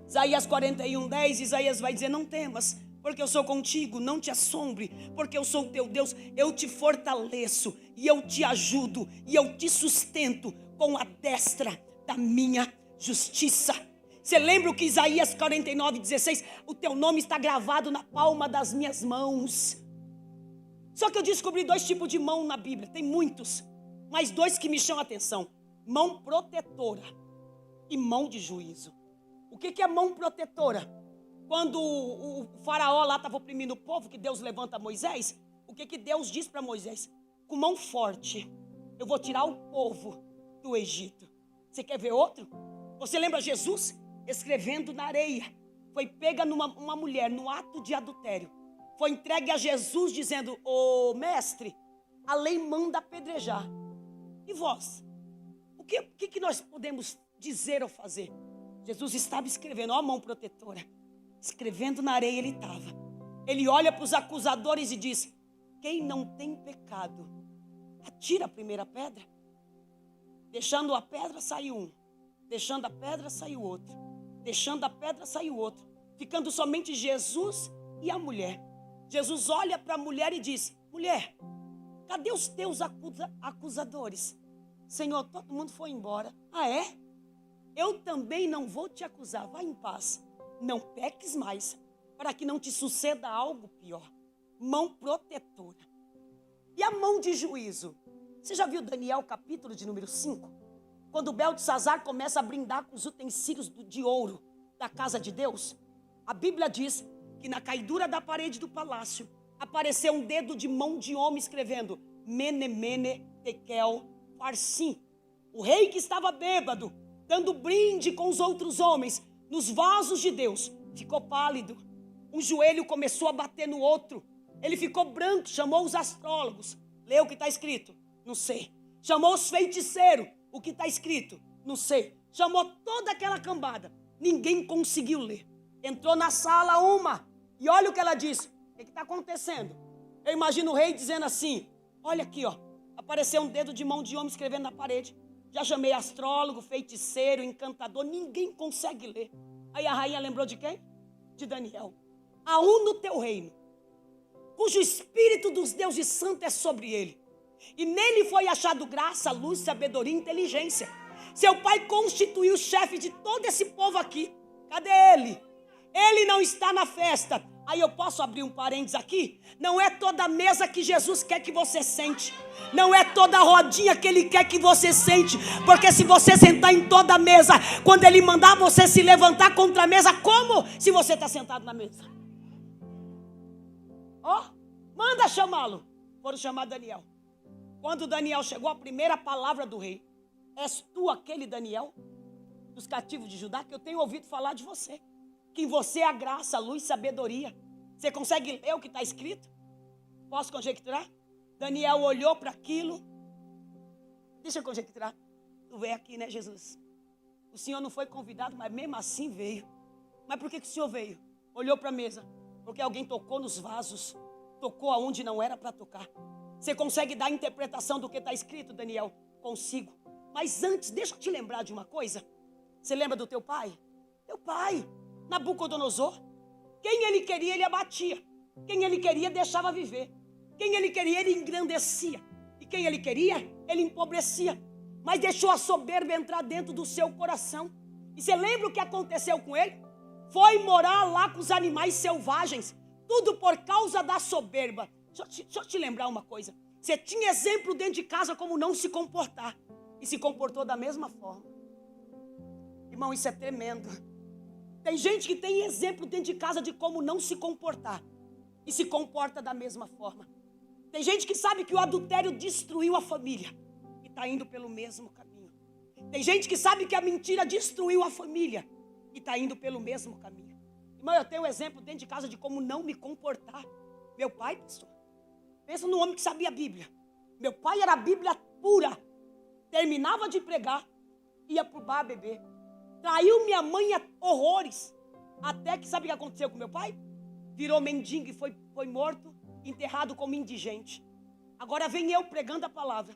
Isaías 41:10, Isaías vai dizer: não temas, porque eu sou contigo, não te assombre, porque eu sou o teu Deus, eu te fortaleço, e eu te ajudo, e eu te sustento com a destra da minha justiça. Você lembra o que Isaías 49:16, o teu nome está gravado na palma das minhas mãos. Só que eu descobri 2 tipos de mão na Bíblia, tem muitos, mas 2 que me chamam a atenção: mão protetora e mão de juízo. O que é mão protetora? Quando o faraó lá estava oprimindo o povo, que Deus levanta Moisés, o que Deus diz para Moisés? Com mão forte, eu vou tirar o povo do Egito. Você quer ver outro? Você lembra Jesus escrevendo na areia? Foi pega uma mulher no ato de adultério. Foi entregue a Jesus dizendo: ô mestre, a lei manda apedrejar. E vós? O que nós podemos dizer ou fazer? Jesus estava escrevendo, ó a mão protetora. Escrevendo na areia ele estava. Ele olha para os acusadores e diz: quem não tem pecado, atira a primeira pedra. Deixando a pedra, saiu um. Deixando a pedra, saiu outro. Deixando a pedra, saiu outro. Ficando somente Jesus e a mulher. Jesus olha para a mulher e diz: mulher, cadê os teus acusadores? Senhor, todo mundo foi embora. Ah, é? eu também não vou te acusar. Vai em paz, não peques mais, para que não te suceda algo pior. Mão protetora. E a mão de juízo? Você já viu Daniel, capítulo de número 5? Quando Beltesazar começa a brindar com os utensílios de ouro da casa de Deus, a Bíblia diz que na caidura da parede do palácio apareceu um dedo de mão de homem escrevendo Mene, Mene, Tekel, Parsim. O rei que estava bêbado, dando brinde com os outros homens nos vasos de Deus, ficou pálido. Um joelho começou a bater no outro. Ele ficou branco, chamou os astrólogos. Leu o que está escrito? Não sei. Chamou os feiticeiros. O que está escrito? Não sei. Chamou toda aquela cambada. Ninguém conseguiu ler. Entrou na sala uma. E olha o que ela disse. O que está acontecendo? Eu imagino o rei dizendo assim. Olha aqui, ó. Apareceu um dedo de mão de homem escrevendo na parede. Já chamei astrólogo, feiticeiro, encantador. Ninguém consegue ler. Aí a rainha lembrou de quem? De Daniel. Há um no teu reino, cujo espírito dos deuses santos é sobre ele. E nele foi achado graça, luz, sabedoria e inteligência. Seu pai constituiu o chefe de todo esse povo aqui. Cadê ele? Ele não está na festa. Aí eu posso abrir um parênteses aqui? Não é toda mesa que Jesus quer que você sente. Não é toda rodinha que Ele quer que você sente. Porque se você sentar em toda a mesa, quando Ele mandar você se levantar contra a mesa, como se você está sentado na mesa? Ó, manda chamá-lo. Foram chamar Daniel. Quando Daniel chegou, a primeira palavra do rei: és tu aquele Daniel dos cativos de Judá? Que eu tenho ouvido falar de você. Que em você há graça, luz, sabedoria. Você consegue ler o que está escrito? Posso conjecturar? Daniel olhou para aquilo. Deixa eu conjecturar. Tu veio aqui, né, Jesus? O Senhor não foi convidado, mas mesmo assim veio. Mas por que o Senhor veio? Olhou para a mesa. Porque alguém tocou nos vasos. Tocou aonde não era para tocar. Você consegue dar a interpretação do que está escrito, Daniel? Consigo. Mas antes, deixa eu te lembrar de uma coisa. Você lembra do teu pai? Teu pai, Nabucodonosor. Quem ele queria, ele abatia. Quem ele queria, deixava viver. Quem ele queria, ele engrandecia. E quem ele queria, ele empobrecia. Mas deixou a soberba entrar dentro do seu coração. E você lembra o que aconteceu com ele? Foi morar lá com os animais selvagens. Tudo por causa da soberba. Deixa eu te lembrar uma coisa. Você tinha exemplo dentro de casa como não se comportar. E se comportou da mesma forma. Irmão, isso é tremendo. Tem gente que tem exemplo dentro de casa de como não se comportar. E se comporta da mesma forma. Tem gente que sabe que o adultério destruiu a família. E está indo pelo mesmo caminho. Tem gente que sabe que a mentira destruiu a família. E está indo pelo mesmo caminho. Irmão, eu tenho um exemplo dentro de casa de como não me comportar. Meu pai, pastor, pensa no homem que sabia a Bíblia. Meu pai era a Bíblia pura. Terminava de pregar, ia para o bar beber. Traiu minha mãe a horrores. Até que, sabe o que aconteceu com meu pai? Virou mendigo e foi morto, enterrado como indigente. Agora vem eu pregando a palavra.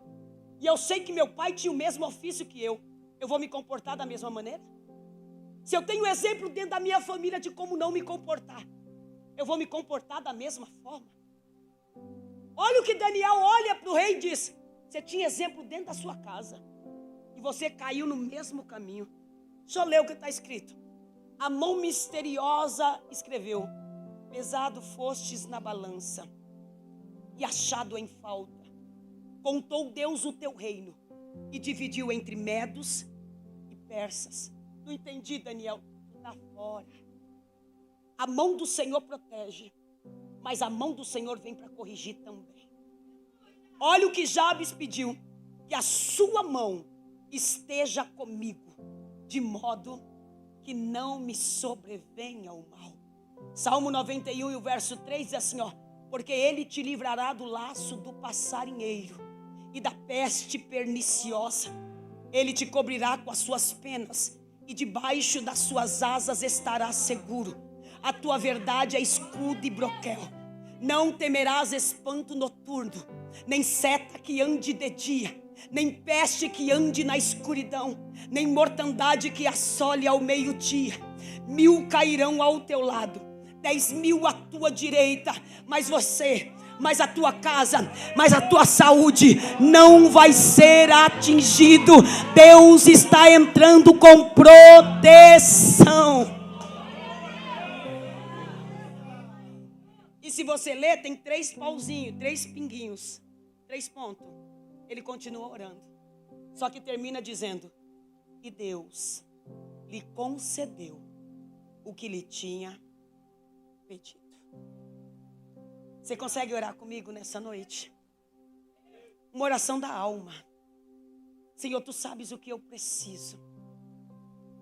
E eu sei que meu pai tinha o mesmo ofício que eu. Eu vou me comportar da mesma maneira? Se eu tenho exemplo dentro da minha família de como não me comportar, eu vou me comportar da mesma forma? Olha o que Daniel olha para o rei e diz: você tinha exemplo dentro da sua casa. E você caiu no mesmo caminho. Deixa eu ler o que está escrito. A mão misteriosa escreveu: pesado fostes na balança e achado em falta. Contou Deus o teu reino e dividiu entre medos e persas. Não entendi, Daniel. Está fora. A mão do Senhor protege, mas a mão do Senhor vem para corrigir também. Olha o que Jabes pediu: que a sua mão esteja comigo, de modo que não me sobrevenha o mal. Salmo 91 e o verso 3 diz assim, ó: porque ele te livrará do laço do passarinheiro e da peste perniciosa. Ele te cobrirá com as suas penas e debaixo das suas asas estarás seguro. A tua verdade é escudo e broquel. Não temerás espanto noturno, nem seta que ande de dia, nem peste que ande na escuridão, nem mortandade que assole ao meio-dia. 1000 cairão ao teu lado, 10.000 à tua direita, mas você mas a tua casa, mas a tua saúde não vai ser atingido. Deus está entrando com proteção. E se você ler, tem 3 pauzinhos, 3 pinguinhos, 3 pontos. Ele continua orando, só que termina dizendo: e Deus lhe concedeu o que lhe tinha pedido. Você consegue orar comigo nessa noite? Uma oração da alma. Senhor, tu sabes o que eu preciso.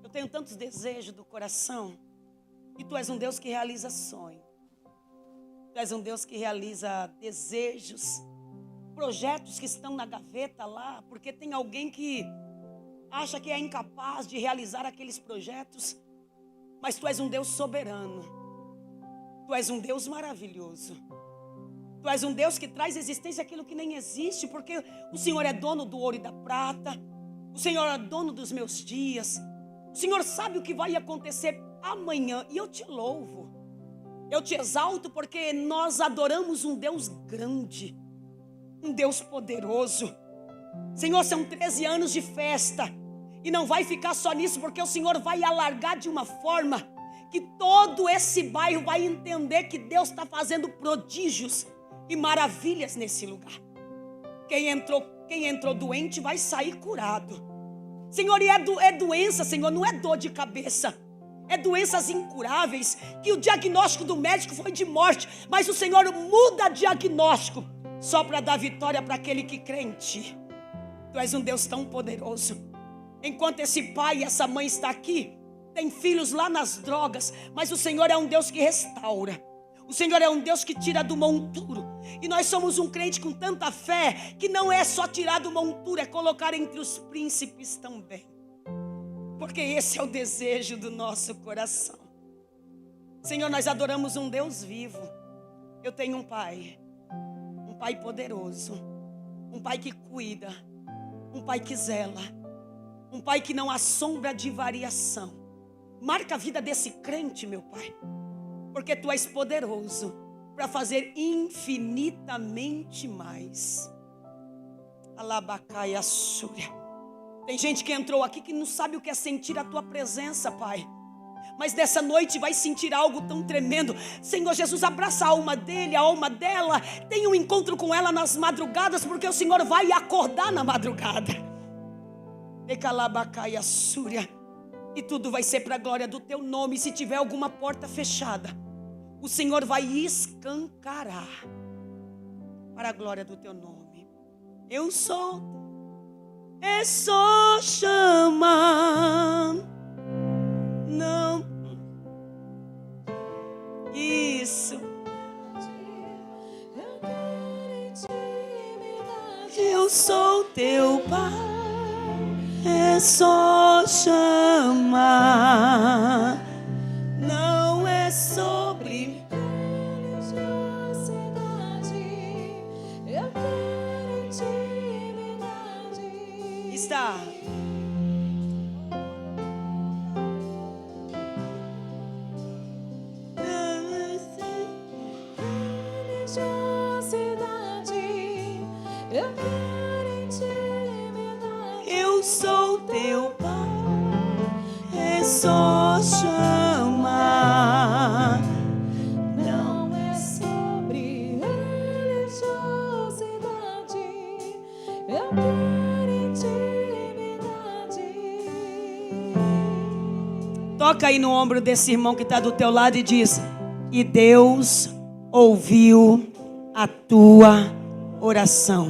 Eu tenho tantos desejos do coração. E tu és um Deus que realiza sonhos. Tu és um Deus que realiza desejos, projetos que estão na gaveta lá, porque tem alguém que acha que é incapaz de realizar aqueles projetos. Mas tu és um Deus soberano. Tu és um Deus maravilhoso. Tu és um Deus que traz existência aquilo que nem existe, porque o Senhor é dono do ouro e da prata. O Senhor é dono dos meus dias. O Senhor sabe o que vai acontecer amanhã. E eu te louvo. Eu te exalto porque nós adoramos um Deus grande. Um Deus poderoso. Senhor, são 13 anos de festa. E não vai ficar só nisso, porque o Senhor vai alargar de uma forma que todo esse bairro vai entender que Deus está fazendo prodígios e maravilhas nesse lugar. Quem entrou doente vai sair curado. Senhor, e é doença, Senhor, não é dor de cabeça. É doenças incuráveis, que o diagnóstico do médico foi de morte, mas o Senhor muda diagnóstico só para dar vitória para aquele que crê em Ti. Tu és um Deus tão poderoso. Enquanto esse pai e essa mãe está aqui, tem filhos lá nas drogas, mas o Senhor é um Deus que restaura. O Senhor é um Deus que tira do monturo. E nós somos um crente com tanta fé, que não é só tirar do monturo, é colocar entre os príncipes também. Porque esse é o desejo do nosso coração. Senhor, nós adoramos um Deus vivo. Eu tenho um pai poderoso, um pai que cuida, um pai que zela, um pai que não há sombra de variação. Marca a vida desse crente, meu pai, porque tu és poderoso para fazer infinitamente mais. Alabacaia Súria. Tem gente que entrou aqui que não sabe o que é sentir a tua presença, Pai. Mas dessa noite vai sentir algo tão tremendo. Senhor Jesus, abraça a alma dele, a alma dela. Tenha um encontro com ela nas madrugadas, porque o Senhor vai acordar na madrugada. Decalabacaia Súria. E tudo vai ser para a glória do teu nome. Se tiver alguma porta fechada, o Senhor vai escancarar para a glória do teu nome. Eu sou, é só chamar. Não, isso. Eu sou teu pai. É só chamar. Não é sobre religiosidade. Eu quero intimidade. Está. Religiosidade. Eu quero intimidade. Eu sou teu pai. É só chamar. Não é sobre religiosidade. Eu quero intimidade. Toca aí no ombro desse irmão que está do teu lado e diz: e Deus ouviu a tua oração.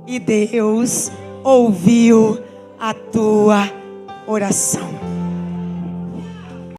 E Deus ouviu a tua oração.